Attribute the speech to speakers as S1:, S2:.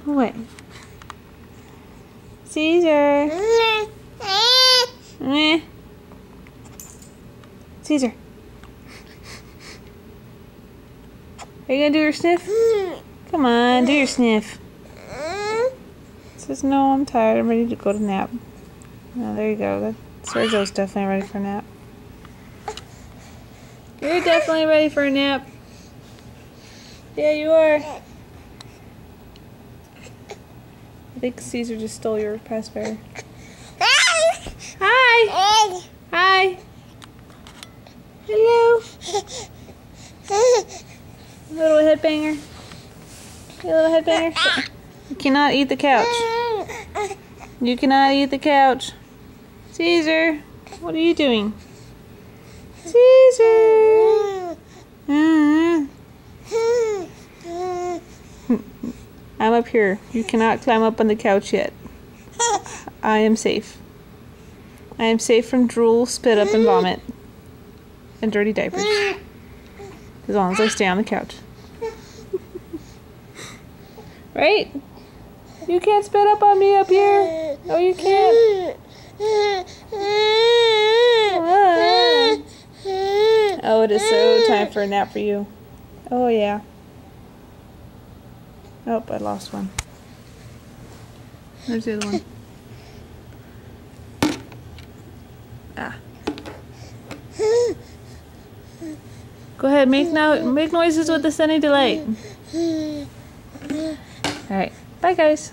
S1: What? Caesar. Caesar. Are you gonna do your sniff? Come on, do your sniff. Says, no, I'm tired. I'm ready to go to nap. Oh, there you go. Sergio's definitely ready for a nap. You're definitely ready for a nap. Yeah, you are. I think Caesar just stole your pacifier. Hi! Hi! Hello! Little headbanger. You little headbanger. You cannot eat the couch. You cannot eat the couch. Caesar, what are you doing? Caesar! I'm up here. You cannot climb up on the couch yet. I am safe. I am safe from drool, spit up, and vomit. And dirty diapers. As long as I stay on the couch. Right? You can't spit up on me up here. No, you can't. Oh, it is so time for a nap for you. Oh, yeah. Oh, I lost one. Where's the other one? Ah. Go ahead, make noises with the Sunny Delight. Alright, bye guys.